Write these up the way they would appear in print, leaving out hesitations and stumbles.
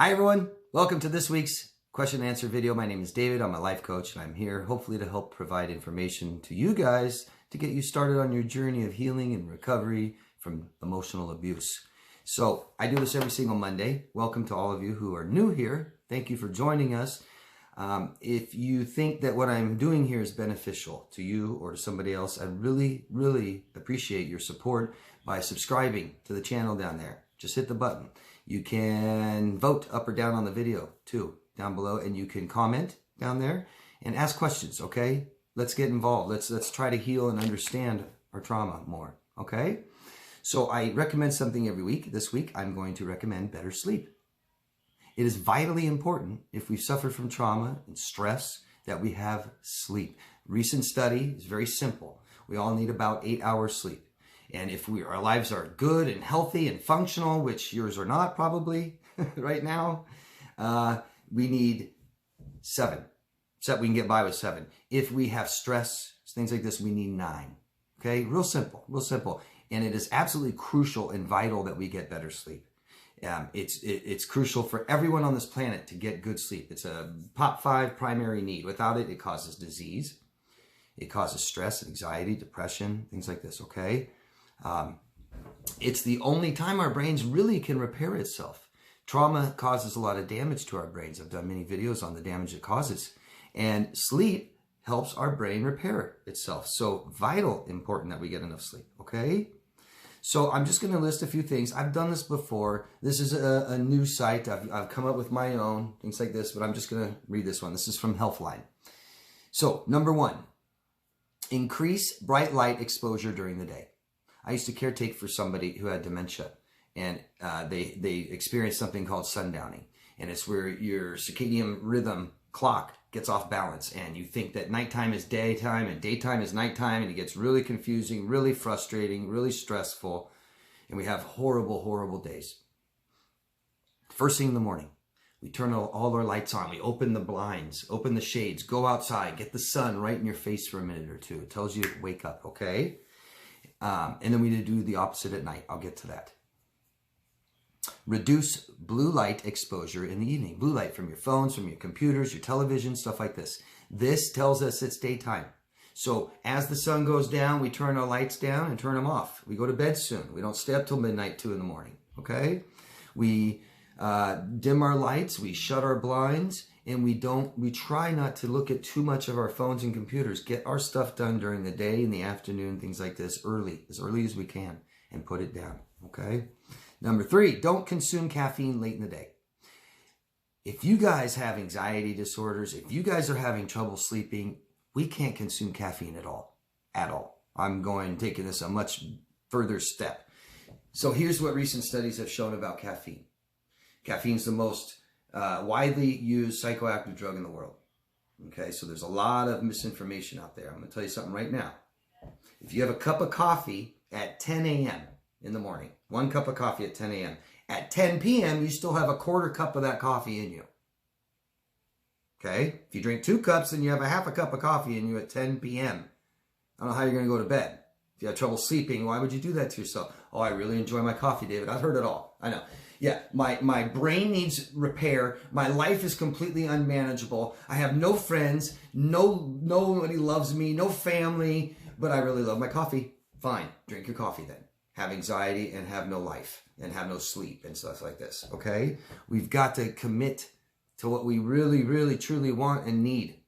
Hi everyone, welcome to this week's question and answer video. My name is David, I'm a life coach, and I'm here hopefully to help provide information to you guys to get you started on your journey of healing and recovery from emotional abuse. So I do this every single Monday. Welcome to all of you who are new here. Thank you for joining us. If you think that what I'm doing here is beneficial to you or to somebody else, I really appreciate your support by subscribing to the channel down there. Just hit the button. You can vote up or down on the video too, down below, and you can comment down there and ask questions, okay? Let's get involved. Let's try to heal and understand our trauma more, okay? So I recommend something every week. This week, I'm going to recommend better sleep. It is vitally important if we've suffered from trauma and stress that we have sleep. Recent study is very simple. We all need about 8 hours sleep. And if our lives are good and healthy and functional, which yours are not probably right now, we need 7. So we can get by with 7. If we have stress, things like this, we need 9. Okay, real simple, real simple. And it is absolutely crucial and vital that we get better sleep. It's crucial for everyone on this planet to get good sleep. It's a top 5 primary need. Without it, it causes disease. It causes stress, anxiety, depression, things like this, okay? It's the only time our brains really can repair itself. Trauma causes a lot of damage to our brains. I've done many videos on the damage it causes. And sleep helps our brain repair itself. So vital, important that we get enough sleep, okay? So I'm just going to list a few things. I've done this before. This is a new site. I've come up with my own, things like this, but I'm just going to read this one. This is from Healthline. So number 1, increase bright light exposure during the day. I used to caretake for somebody who had dementia, and they experienced something called sundowning. And it's where your circadian rhythm clock gets off balance, and you think that nighttime is daytime and daytime is nighttime, and it gets really confusing, really frustrating, really stressful, and we have horrible days. First thing in the morning, we turn all our lights on, we open the blinds, open the shades, go outside, get the sun right in your face for a minute or two. It tells you to wake up, okay? And then we do the opposite at night. I'll get to that. Reduce blue light exposure in the evening. Blue light from your phones, from your computers, your television, stuff like this. This tells us it's daytime. So as the sun goes down, we turn our lights down and turn them off. We go to bed soon. We don't stay up till midnight, 2 in the morning, okay? We dim our lights, we shut our blinds, and we try not to look at too much of our phones and computers. Get our stuff done during the day, in the afternoon, things like this, as early as we can, and put it down, okay? Number 3, don't consume caffeine late in the day. If you guys have anxiety disorders, if you guys are having trouble sleeping, we can't consume caffeine at all, I'm taking this a much further step. So here's what recent studies have shown about caffeine. Caffeine's the most widely used psychoactive drug in the world. Okay, so there's a lot of misinformation out there. I'm going to tell you something right now. If you have a cup of coffee at 10 a.m. in the morning, 1 cup of coffee at 10 a.m., at 10 p.m., you still have a 1/4 cup of that coffee in you. Okay, if you drink 2 cups, then you have a 1/2 cup of coffee in you at 10 p.m. I don't know how you're going to go to bed. If you have trouble sleeping, why would you do that to yourself? Oh, I really enjoy my coffee, David. I've heard it all. I know. Yeah, my brain needs repair. My life is completely unmanageable. I have no friends. Nobody loves me. No family. But I really love my coffee. Fine. Drink your coffee then. Have anxiety and have no life and have no sleep and stuff like this. Okay? We've got to commit to what we really, truly want and need.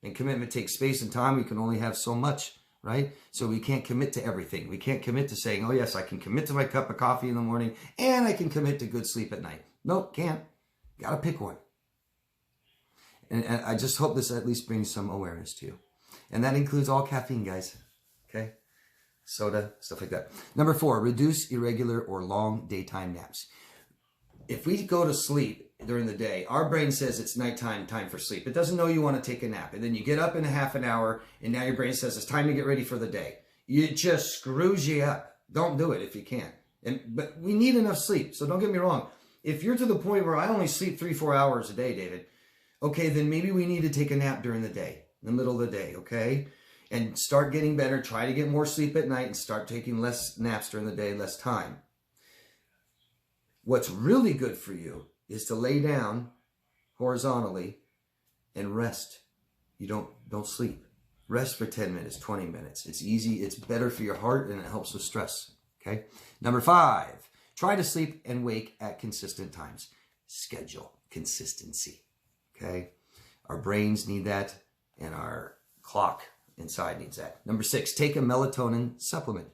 And commitment takes space and time. We can only have so much. Right? So we can't commit to everything. We can't commit to saying, oh yes, I can commit to my cup of coffee in the morning and I can commit to good sleep at night. Nope, can't. Gotta pick one. And I just hope this at least brings some awareness to you. And that includes all caffeine, guys. Okay? Soda, stuff like that. Number 4, reduce irregular or long daytime naps. If we go to sleep during the day, our brain says it's nighttime, time for sleep. It doesn't know you want to take a nap. And then you get up in a 1/2 hour, and now your brain says it's time to get ready for the day. It just screws you up. Don't do it if you can. But we need enough sleep, so don't get me wrong. If you're to the point where I only sleep 3-4 hours a day, David, okay, then maybe we need to take a nap during the day, in the middle of the day, okay? And start getting better. Try to get more sleep at night and start taking less naps during the day, less time. What's really good for you is to lay down horizontally and rest. You don't sleep. Rest for 10 minutes, 20 minutes. It's easy. It's better for your heart, and it helps with stress. Okay. Number 5, try to sleep and wake at consistent times. Schedule consistency. Okay. Our brains need that, and our clock inside needs that. Number 6, take a melatonin supplement.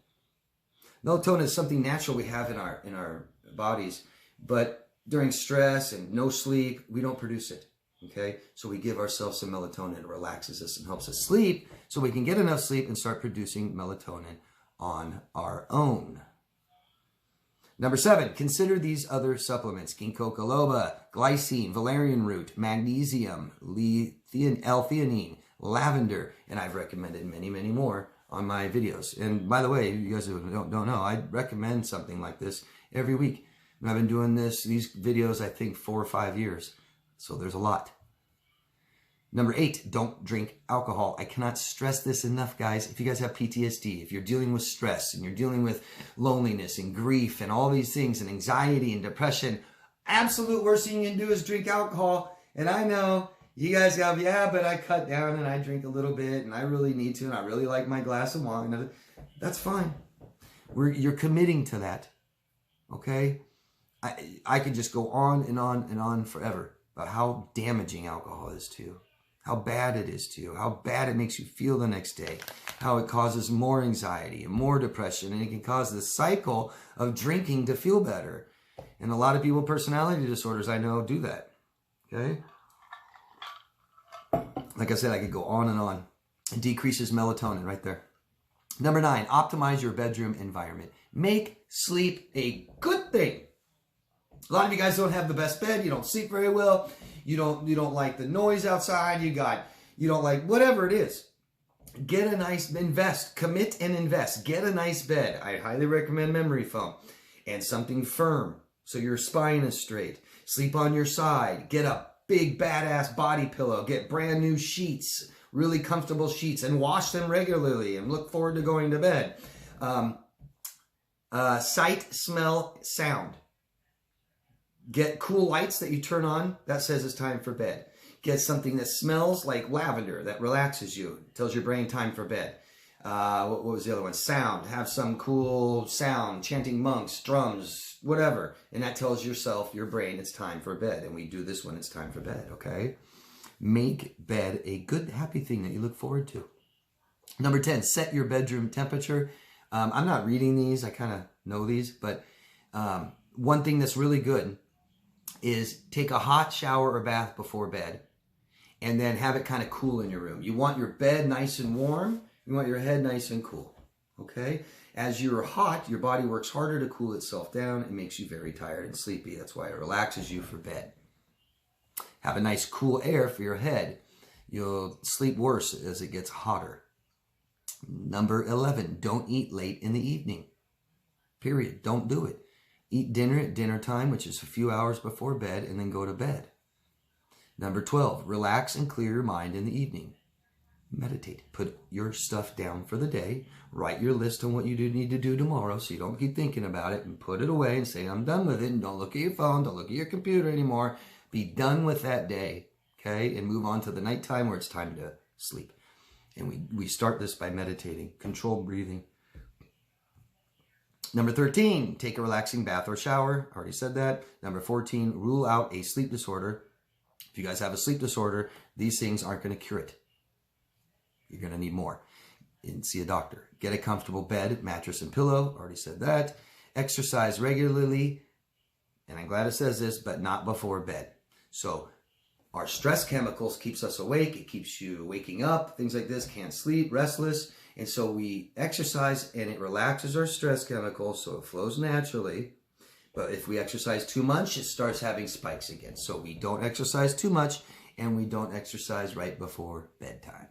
Melatonin is something natural we have in our bodies, but during stress and no sleep, we don't produce it. Okay, so we give ourselves some melatonin. It relaxes us and helps us sleep, so we can get enough sleep and start producing melatonin on our own. Number 7, consider these other supplements: ginkgo biloba, glycine, valerian root, magnesium, L-theanine, lavender, and I've recommended many, many more on my videos. And by the way, you guys who don't know, I recommend something like this every week. And I've been doing these videos, I think, 4 or 5 years. So there's a lot. Number 8, don't drink alcohol. I cannot stress this enough, guys. If you guys have PTSD, if you're dealing with stress and you're dealing with loneliness and grief and all these things and anxiety and depression, absolute worst thing you can do is drink alcohol. And I know you guys go, yeah, but I cut down and I drink a little bit and I really need to and I really like my glass of wine. That's fine. You're committing to that, okay? I could just go on and on and on forever about how damaging alcohol is to you, how bad it is to you, how bad it makes you feel the next day, how it causes more anxiety and more depression, and it can cause the cycle of drinking to feel better. And a lot of people with personality disorders, I know, do that, okay? Like I said, I could go on and on. It decreases melatonin right there. Number 9, optimize your bedroom environment. Make sleep a good thing. A lot of you guys don't have the best bed. You don't sleep very well. You don't like the noise outside. You don't like whatever it is. Get a nice, commit and invest. Get a nice bed. I highly recommend memory foam and something firm so your spine is straight. Sleep on your side. Get a big badass body pillow. Get brand new sheets, really comfortable sheets, and wash them regularly and look forward to going to bed. Sight, smell, sound. Get cool lights that you turn on. That says it's time for bed. Get something that smells like lavender that relaxes you. Tells your brain time for bed. What was the other one? Sound. Have some cool sound. Chanting monks, drums, whatever. And that tells your brain it's time for bed. And we do this when it's time for bed, okay? Make bed a good, happy thing that you look forward to. Number 10, set your bedroom temperature. I'm not reading these. I kind of know these. But one thing that's really good is take a hot shower or bath before bed and then have it kind of cool in your room. You want your bed nice and warm. You want your head nice and cool, okay? As you're hot, your body works harder to cool itself down. It makes you very tired and sleepy. That's why it relaxes you for bed. Have a nice cool air for your head. You'll sleep worse as it gets hotter. Number 11, don't eat late in the evening. Period. Don't do it. Eat dinner at dinner time, which is a few hours before bed, and then go to bed. Number 12, relax and clear your mind in the evening. Meditate. Put your stuff down for the day. Write your list on what you need to do tomorrow so you don't keep thinking about it, and put it away and say, I'm done with it. And don't look at your phone. Don't look at your computer anymore. Be done with that day, okay? And move on to the nighttime where it's time to sleep. And we start this by meditating. Controlled breathing. Number 13, take a relaxing bath or shower. Already said that. Number 14, rule out a sleep disorder. If you guys have a sleep disorder, these things aren't going to cure it. You're going to need more. And see a doctor. Get a comfortable bed, mattress, and pillow. Already said that. Exercise regularly. And I'm glad it says this, but not before bed. So our stress chemicals keeps us awake. It keeps you waking up. Things like this. Can't sleep, restless. And so we exercise and it relaxes our stress chemicals so it flows naturally. But if we exercise too much, it starts having spikes again. So we don't exercise too much and we don't exercise right before bedtime.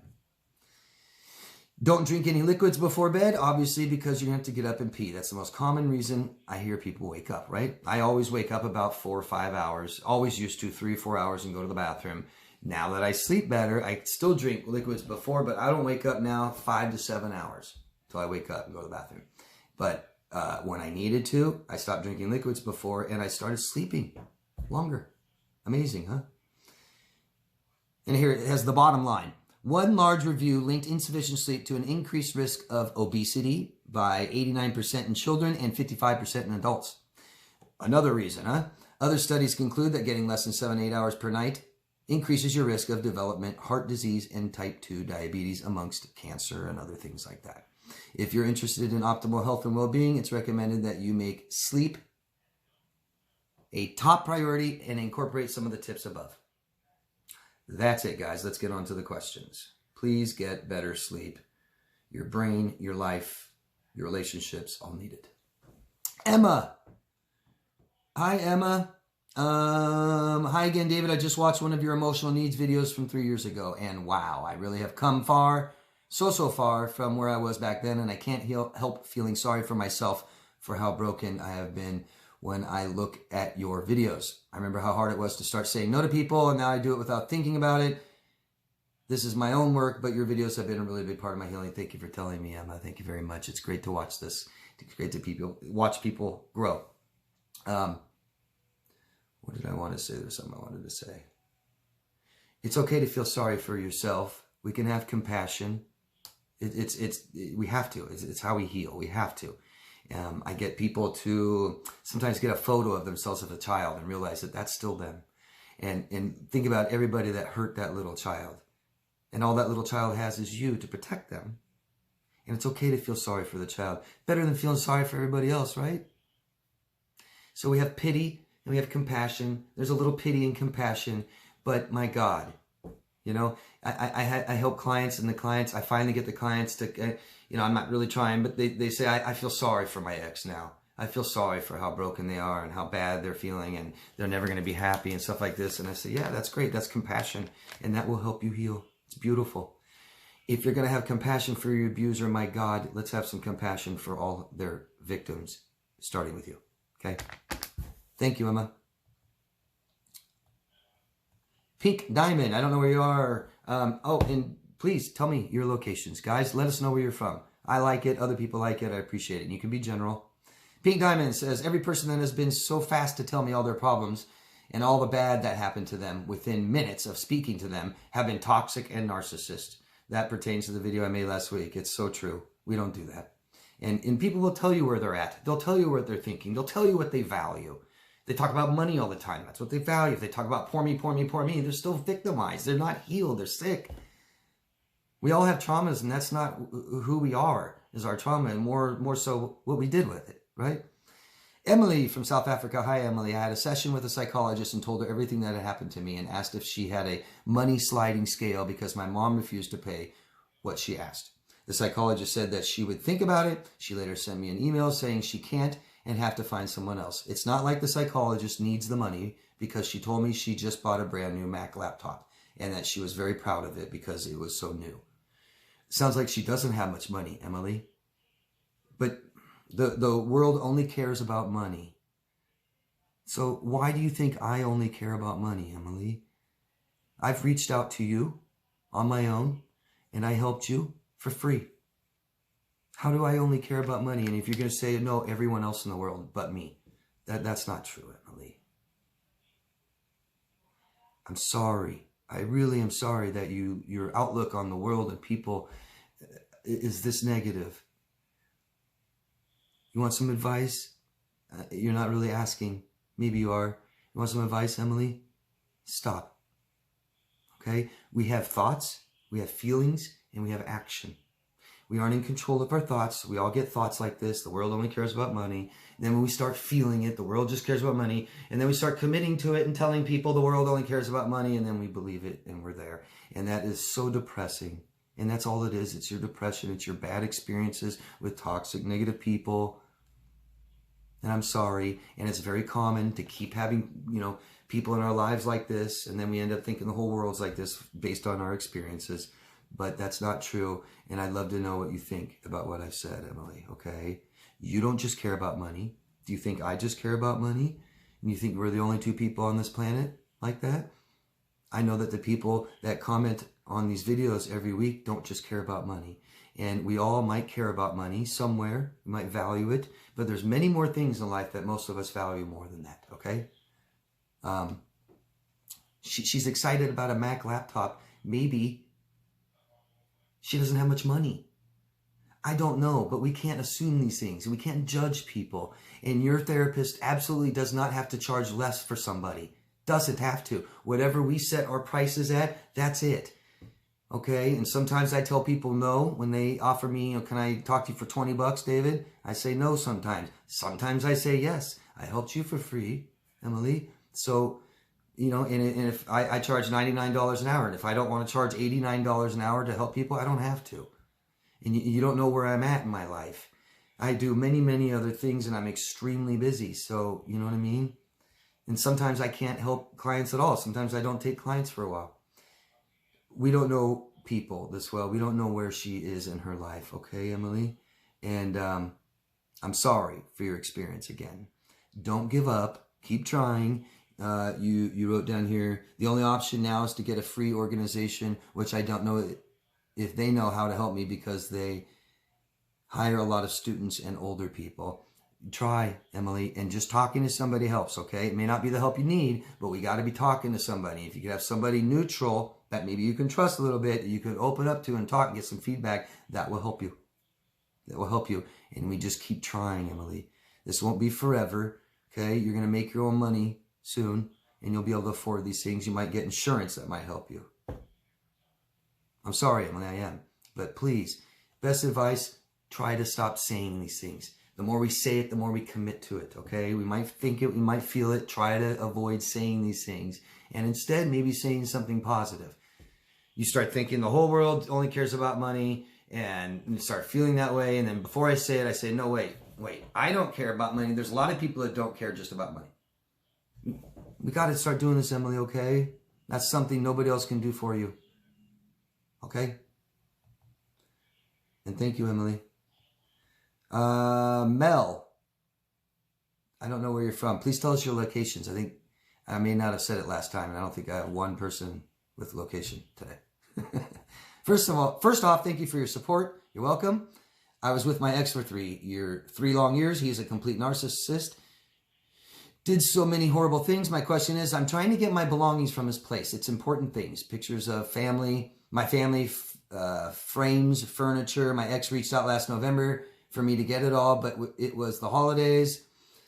Don't drink any liquids before bed, obviously, because you're going to have to get up and pee. That's the most common reason I hear people wake up, right? I always wake up about 4 or 5 hours. Always used to 3 or 4 hours and go to the bathroom. Now that I sleep better, I still drink liquids before, but I don't wake up now 5 to 7 hours until I wake up and go to the bathroom. But when I needed to, I stopped drinking liquids before and I started sleeping longer. Amazing, huh? And here it has the bottom line. One large review linked insufficient sleep to an increased risk of obesity by 89% in children and 55% in adults. Another reason, huh? Other studies conclude that getting less than 7-8 hours per night increases your risk of development, heart disease, and type 2 diabetes, amongst cancer and other things like that. If you're interested in optimal health and well-being, it's recommended that you make sleep a top priority and incorporate some of the tips above. That's it, guys. Let's get on to the questions. Please get better sleep. Your brain, your life, your relationships, all need it. Emma. Hi, Emma. Hi again, David. I just watched one of your emotional needs videos from 3 years ago, and wow, I really have come far, so far from where I was back then, and I can't help feeling sorry for myself for how broken I have been when I look at your videos. I remember how hard it was to start saying no to people, and now I do it without thinking about it. This is my own work, but your videos have been a really big part of my healing. Thank you for telling me, Emma. Thank you very much. It's great to watch this. It's great to watch people grow. What did I want to say? There's something I wanted to say. It's okay to feel sorry for yourself. We can have compassion. We have to. It's how we heal. We have to. I get people to sometimes get a photo of themselves as a child and realize that that's still them. And think about everybody that hurt that little child. And all that little child has is you to protect them. And it's okay to feel sorry for the child. Better than feeling sorry for everybody else, right? So we have pity and we have compassion. There's a little pity and compassion. But my God, you know, I help clients, and the clients, I finally get the clients to, you know, I'm not really trying, but they say, I feel sorry for my ex now. I feel sorry for how broken they are and how bad they're feeling, and they're never going to be happy and stuff like this. And I say, yeah, that's great. That's compassion. And that will help you heal. It's beautiful. If you're going to have compassion for your abuser, my God, let's have some compassion for all their victims, starting with you. Okay? Thank you, Emma. Pink Diamond, I don't know where you are. Oh, and please tell me your locations. Guys, let us know where you're from. I like it. Other people like it. I appreciate it. And you can be general. Pink Diamond says, every person that has been so fast to tell me all their problems and all the bad that happened to them within minutes of speaking to them have been toxic and narcissist. That pertains to the video I made last week. It's so true. We don't do that. And people will tell you where they're at. They'll tell you what they're thinking. They'll tell you what they value. They talk about money all the time. That's what they value. If they talk about poor me, poor me, poor me, they're still victimized. They're not healed. They're sick. We all have traumas, and that's not who we are, is our trauma, and more so what we did with it, right? Emily from South Africa. Hi, Emily. I had a session with a psychologist and told her everything that had happened to me and asked if she had a money sliding scale because my mom refused to pay what she asked. The psychologist said that she would think about it. She later sent me an email saying she can't and have to find someone else. It's not like the psychologist needs the money, because she told me she just bought a brand new Mac laptop and that she was very proud of it because it was so new. Sounds like she doesn't have much money, Emily. But the world only cares about money. So why do you think I only care about money, Emily? I've reached out to you on my own, and I helped you for free. How do I only care about money? And if you're going to say, no, everyone else in the world but me, that's not true, Emily. I'm sorry. I really am sorry that your outlook on the world and people is this negative. You want some advice? You're not really asking. Maybe you are. You want some advice, Emily? Stop. Okay? We have thoughts, we have feelings, and we have action. We aren't in control of our thoughts. We all get thoughts like this. The world only cares about money. And then when we start feeling it, the world just cares about money. And then we start committing to it and telling people the world only cares about money. And then we believe it and we're there. And that is so depressing. And that's all it is. It's your depression. It's your bad experiences with toxic, negative people. And I'm sorry. And it's very common to keep having, people in our lives like this. And then we end up thinking the whole world's like this based on our experiences. But that's not true, and I'd love to know what you think about what I've said, Emily, okay? You don't just care about money. Do you think I just care about money? And you think we're the only two people on this planet like that? I know that the people that comment on these videos every week don't just care about money. And we all might care about money somewhere. We might value it. But there's many more things in life that most of us value more than that, okay? she's excited about a Mac laptop. Maybe she doesn't have much money. I don't know, but we can't assume these things. We can't judge people. And your therapist absolutely does not have to charge less for somebody. Doesn't have to. Whatever we set our prices at, that's it. Okay? And sometimes I tell people no when they offer me, can I talk to you for 20 bucks, David? I say no sometimes. Sometimes I say yes. I helped you for free, Emily. So, and if I charge $99 an hour, and if I don't want to charge $89 an hour to help people, I don't have to. And you don't know where I'm at in my life. I do many, many other things, and I'm extremely busy. So, you know what I mean? And sometimes I can't help clients at all. Sometimes I don't take clients for a while. We don't know people this well. We don't know where she is in her life. Okay, Emily? And I'm sorry for your experience again. Don't give up. Keep trying. You wrote down here, the only option now is to get a free organization, which I don't know if they know how to help me because they hire a lot of students and older people. Try, Emily, and just talking to somebody helps, okay? It may not be the help you need, but we got to be talking to somebody. If you could have somebody neutral that maybe you can trust a little bit, that you could open up to and talk and get some feedback, that will help you. That will help you. And we just keep trying, Emily. This won't be forever, okay? You're going to make your own money soon, and you'll be able to afford these things. You might get insurance that might help you. I'm sorry, Emily, I am. But please, best advice, try to stop saying these things. The more we say it, the more we commit to it, okay? We might think it, we might feel it. Try to avoid saying these things. And instead, maybe saying something positive. You start thinking the whole world only cares about money, and you start feeling that way. And then before I say it, I say, no, wait. I don't care about money. There's a lot of people that don't care just about money. We got to start doing this, Emily, okay? That's something nobody else can do for you. Okay? And thank you, Emily. Mel. I don't know where you're from. Please tell us your locations. I think I may not have said it last time, and I don't think I have one person with location today. First off, thank you for your support. You're welcome. I was with my ex for 3 long years. He's a complete narcissist. Did so many horrible things. My question is, I'm trying to get my belongings from his place. It's important things. Pictures of family, my family, frames, furniture. My ex reached out last November for me to get it all, but it was the holidays.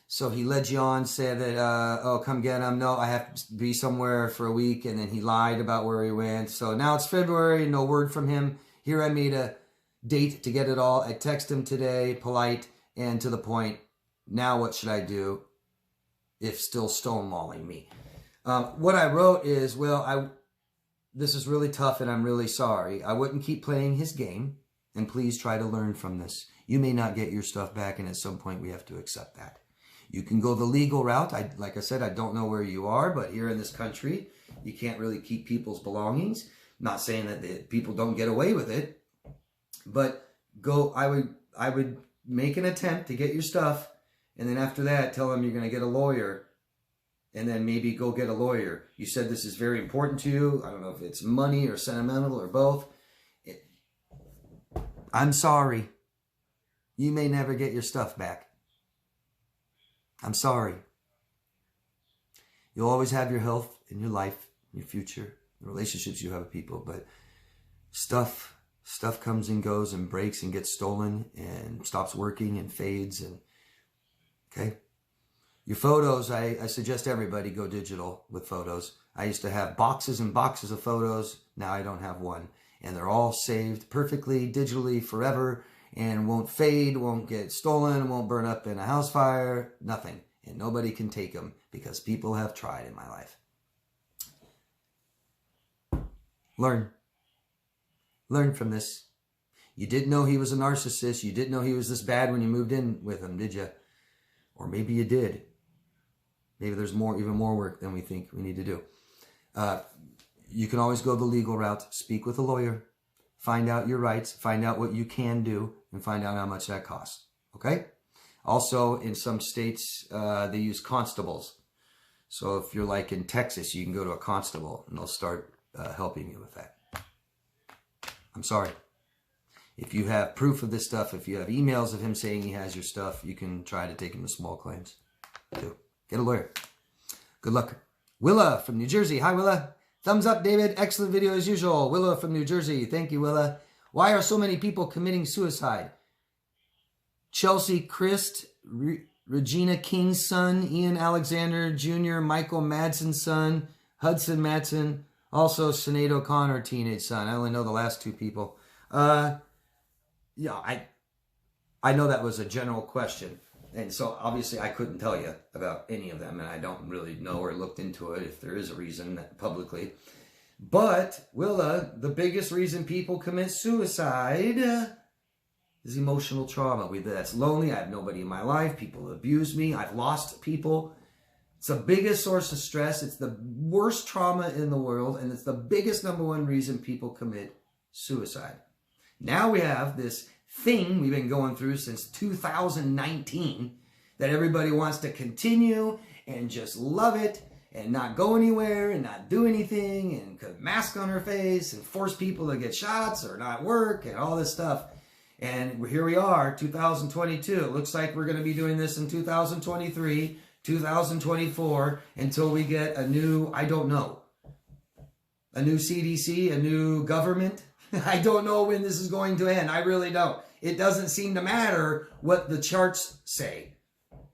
So he led you on, said that, come get him. No, I have to be somewhere for a week. And then he lied about where he went. So now it's February, no word from him. Here I made a date to get it all. I text him today, polite and to the point. Now what should I do if still stonewalling me? What I wrote is, this is really tough and I'm really sorry. I wouldn't keep playing his game, and please try to learn from this. You may not get your stuff back, and at some point we have to accept that. You can go the legal route. Like I said, I don't know where you are, but here in this country, you can't really keep people's belongings. Not saying that people don't get away with it, but I would make an attempt to get your stuff, and then after that, tell them you're going to get a lawyer, and then maybe go get a lawyer. You said this is very important to you. I don't know if it's money or sentimental or both. I'm sorry. You may never get your stuff back. I'm sorry. You'll always have your health in your life, your future, the relationships you have with people, but stuff comes and goes and breaks and gets stolen and stops working and fades. And okay, your photos, I suggest everybody go digital with photos. I used to have boxes and boxes of photos. Now I don't have one, and they're all saved perfectly digitally forever. And won't fade, won't get stolen, won't burn up in a house fire, nothing. And nobody can take them because people have tried in my life. Learn from this. You didn't know he was a narcissist. You didn't know he was this bad when you moved in with him, did you? Or maybe you did. Maybe there's even more work than we think we need to do. You can always go the legal route. Speak with a lawyer. Find out your rights, find out what you can do, and find out how much that costs, okay? Also, in some states, they use constables. So if you're like in Texas, you can go to a constable, and they'll start helping you with that. I'm sorry. If you have proof of this stuff, if you have emails of him saying he has your stuff, you can try to take him to small claims, too. Get a lawyer. Good luck. Willa from New Jersey. Hi, Willa. Thumbs up, David. Excellent video as usual. Willa from New Jersey. Thank you, Willa. Why are so many people committing suicide? Chelsea Christ, Regina King's son, Ian Alexander Jr., Michael Madsen's son, Hudson Madsen, also Sinead O'Connor, teenage son. I only know the last two people. Yeah, I know that was a general question. And so obviously I couldn't tell you about any of them, and I don't really know or looked into it if there is a reason publicly. But, Willa, the biggest reason people commit suicide is emotional trauma. That's lonely. I have nobody in my life. People abuse me. I've lost people. It's the biggest source of stress. It's the worst trauma in the world, and it's the biggest #1 reason people commit suicide. Now we have this thing we've been going through since 2019 that everybody wants to continue and just love it and not go anywhere and not do anything and put a mask on her face and force people to get shots or not work and all this stuff. And here we are, 2022. It looks like we're going to be doing this in 2023, 2024, until we get a new, I don't know, a new CDC, a new government. I don't know when this is going to end. I really don't. It doesn't seem to matter what the charts say.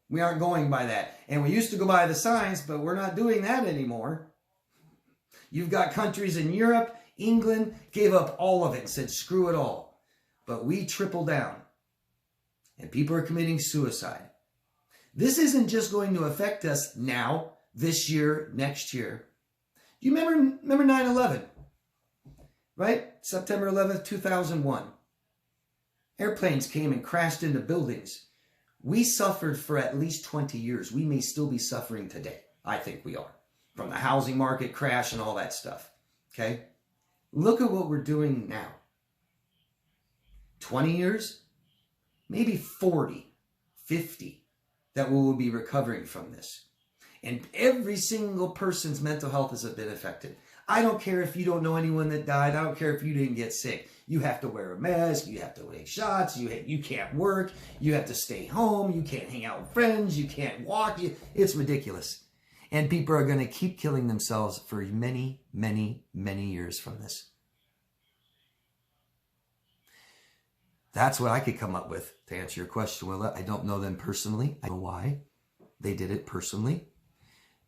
We aren't going by that. And we used to go by the science, but we're not doing that anymore. You've got countries in Europe, England, gave up all of it and said, screw it all. But we triple down. And people are committing suicide. This isn't just going to affect us now, this year, next year. Do you remember 9/11? Right? September 11th, 2001. Airplanes came and crashed into buildings. We suffered for at least 20 years. We may still be suffering today. I think we are. From the housing market crash and all that stuff. Okay? Look at what we're doing now. 20 years? Maybe 40, 50 that we will be recovering from this. And every single person's mental health has been affected. I don't care if you don't know anyone that died. I don't care if you didn't get sick. You have to wear a mask. You have to take shots. You can't work. You have to stay home. You can't hang out with friends. You can't walk. It's ridiculous. And people are going to keep killing themselves for many, many, many years from this. That's what I could come up with to answer your question, Willa. I don't know them personally. I don't know why they did it personally.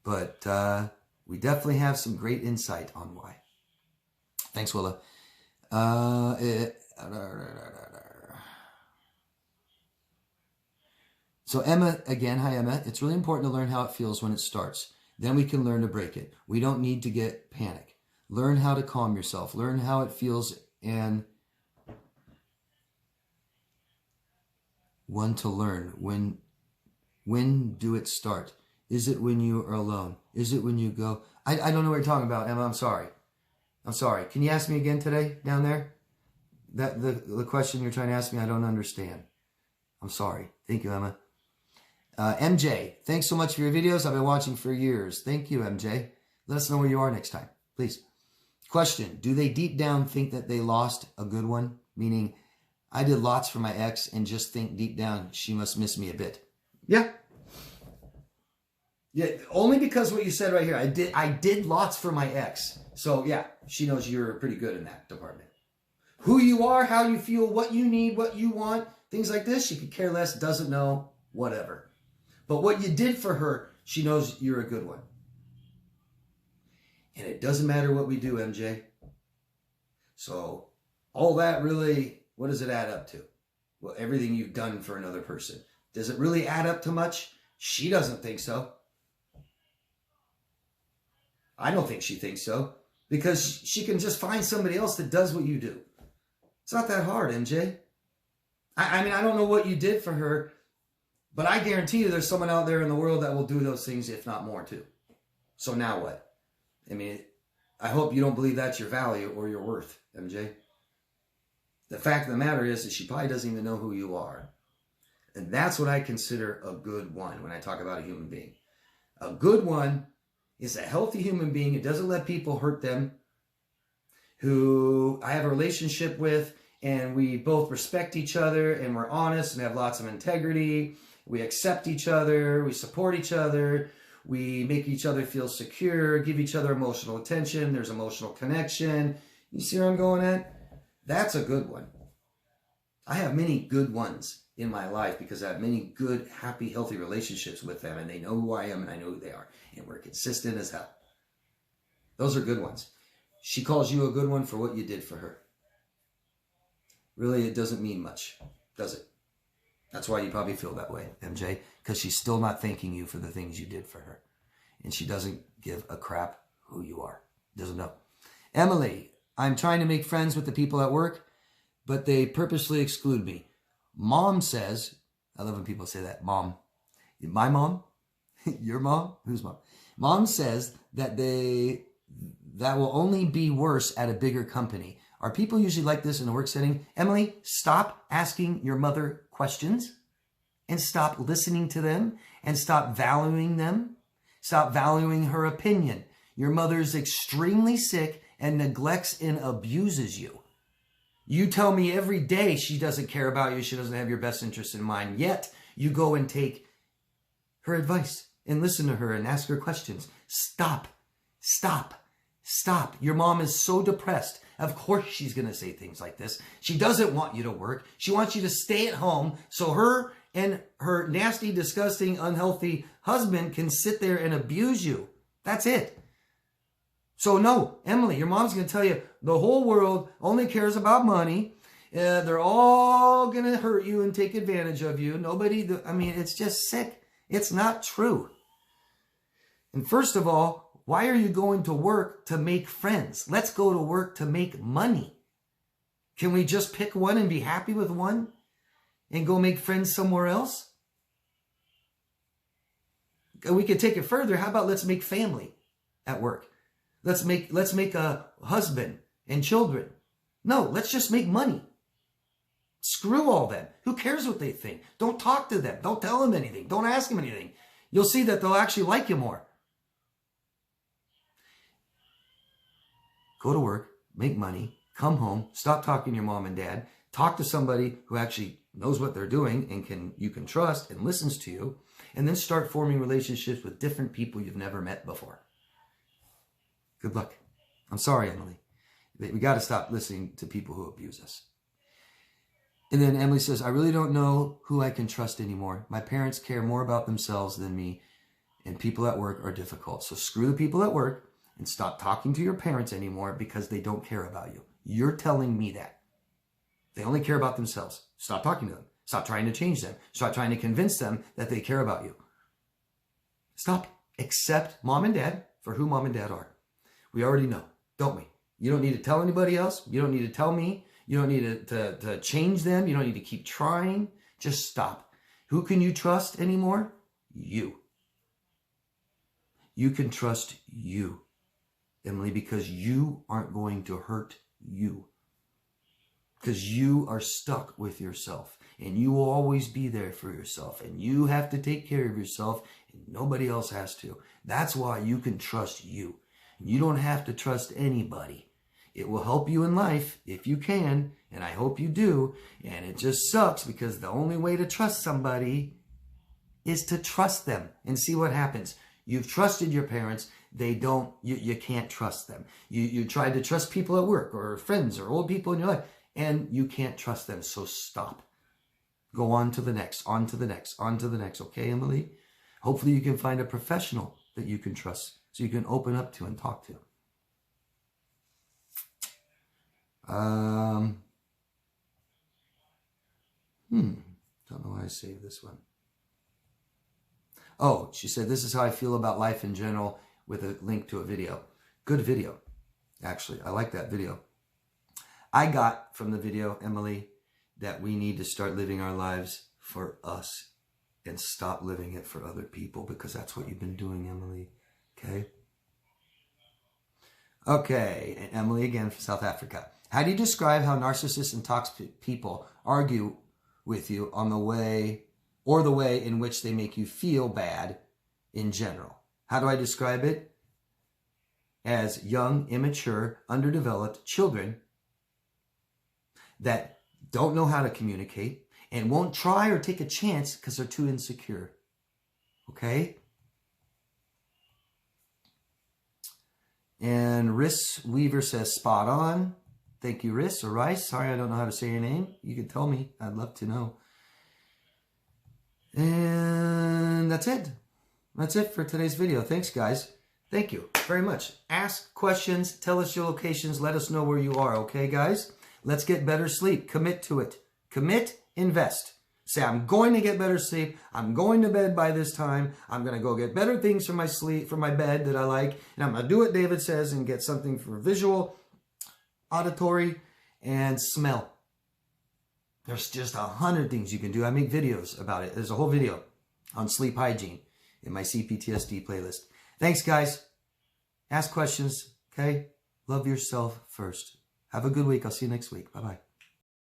But we definitely have some great insight on why. Thanks, Willa. So Emma, again, hi Emma. It's really important to learn how it feels when it starts. Then we can learn to break it. We don't need to get panic. Learn how to calm yourself. Learn how it feels and one to learn. When do it start? Is it when you are alone? Is it when you go? I don't know what you're talking about, Emma. I'm sorry. I'm sorry. Can you ask me again today down there? That the question you're trying to ask me, I don't understand. I'm sorry. Thank you, Emma. MJ, thanks so much for your videos. I've been watching for years. Thank you, MJ. Let us know where you are next time, please. Question, do they deep down think that they lost a good one? Meaning, I did lots for my ex and just think deep down she must miss me a bit. Yeah. Yeah, only because what you said right here. I did lots for my ex. So yeah, she knows you're pretty good in that department. Who you are, how you feel, what you need, what you want, things like this, she could care less, doesn't know, whatever. But what you did for her, she knows you're a good one. And it doesn't matter what we do, MJ. So all that really, what does it add up to? Well, everything you've done for another person. Does it really add up to much? She doesn't think so. I don't think she thinks so. Because she can just find somebody else that does what you do. It's not that hard, MJ. I mean, I don't know what you did for her, but I guarantee you there's someone out there in the world that will do those things, if not more, too. So now what? I mean, I hope you don't believe that's your value or your worth, MJ. The fact of the matter is that she probably doesn't even know who you are. And that's what I consider a good one when I talk about a human being. A good one is a healthy human being who doesn't let people hurt them, who I have a relationship with, and we both respect each other, and we're honest and have lots of integrity. We accept each other. We support each other. We make each other feel secure, give each other emotional attention. There's emotional connection. You see where I'm going at? That's a good one. I have many good ones in my life because I have many good, happy, healthy relationships with them, and they know who I am and I know who they are, and we're consistent as hell. Those are good ones. She calls you a good one for what you did for her. Really, it doesn't mean much, does it? That's why you probably feel that way, MJ, because she's still not thanking you for the things you did for her. And she doesn't give a crap who you are. Doesn't know. Emily, I'm trying to make friends with the people at work, but they purposely exclude me. Mom says, I love when people say that, mom. My mom? Your mom? Whose mom? Mom says that that will only be worse at a bigger company. Are people usually like this in a work setting? Emily, stop asking your mother questions and stop listening to them and stop valuing them. Stop valuing her opinion. Your mother's extremely sick and neglects and abuses you. You tell me every day she doesn't care about you, she doesn't have your best interest in mind, yet you go and take her advice and listen to her and ask her questions. Stop. Stop. Stop. Your mom is so depressed. Of course she's going to say things like this. She doesn't want you to work. She wants you to stay at home so her and her nasty, disgusting, unhealthy husband can sit there and abuse you. That's it. So no, Emily, your mom's going to tell you the whole world only cares about money. They're all going to hurt you and take advantage of you. It's just sick. It's not true. And first of all, why are you going to work to make friends? Let's go to work to make money. Can we just pick one and be happy with one and go make friends somewhere else? We could take it further. How about let's make family at work? Let's make a husband and children. No, let's just make money. Screw all that. Who cares what they think? Don't talk to them. Don't tell them anything. Don't ask them anything. You'll see that they'll actually like you more. Go to work, make money, come home, stop talking to your mom and dad, talk to somebody who actually knows what they're doing and you can trust and listens to you, and then start forming relationships with different people you've never met before. Good luck. I'm sorry, Emily. We got to stop listening to people who abuse us. And then Emily says, I really don't know who I can trust anymore. My parents care more about themselves than me, and people at work are difficult. So screw the people at work and stop talking to your parents anymore because they don't care about you. You're telling me that. They only care about themselves. Stop talking to them. Stop trying to change them. Stop trying to convince them that they care about you. Stop. Accept mom and dad for who mom and dad are. We already know, don't we? You don't need to tell anybody else. You don't need to tell me. You don't need to change them. You don't need to keep trying. Just stop. Who can you trust anymore? You. You can trust you, Emily, because you aren't going to hurt you. Because you are stuck with yourself. And you will always be there for yourself. And you have to take care of yourself. And nobody else has to. That's why you can trust you. You don't have to trust anybody. It will help you in life if you can, and I hope you do. And it just sucks because the only way to trust somebody is to trust them and see what happens. You've trusted your parents. They don't, you can't trust them. You tried to trust people at work or friends or old people in your life, and you can't trust them. So stop. Go on to the next, on to the next, on to the next. Okay, Emily? Hopefully you can find a professional that you can trust so you can open up to and talk to. Don't know why I saved this one. Oh, she said, this is how I feel about life in general, with a link to a video. Good video, actually. I like that video. I got from the video, Emily, that we need to start living our lives for us and stop living it for other people, because that's what you've been doing, Emily. Okay? Okay, and Emily again from South Africa. How do you describe how narcissists and toxic people argue with you on the way in which they make you feel bad in general? How do I describe it? As young, immature, underdeveloped children that don't know how to communicate and won't try or take a chance because they're too insecure. Okay? And Riss Weaver says, spot on. Thank you, Riss, or Rice. Sorry, I don't know how to say your name. You can tell me. I'd love to know. And that's it. That's it for today's video. Thanks, guys. Thank you very much. Ask questions. Tell us your locations. Let us know where you are. Okay, guys? Let's get better sleep. Commit to it. Commit, invest. Say, I'm going to get better sleep. I'm going to bed by this time. I'm going to go get better things for my sleep, for my bed that I like. And I'm going to do what David says and get something for visual, auditory, and smell. There's just 100 things you can do. I make videos about it. There's a whole video on sleep hygiene in my CPTSD playlist. Thanks, guys. Ask questions, okay? Love yourself first. Have a good week. I'll see you next week. Bye-bye.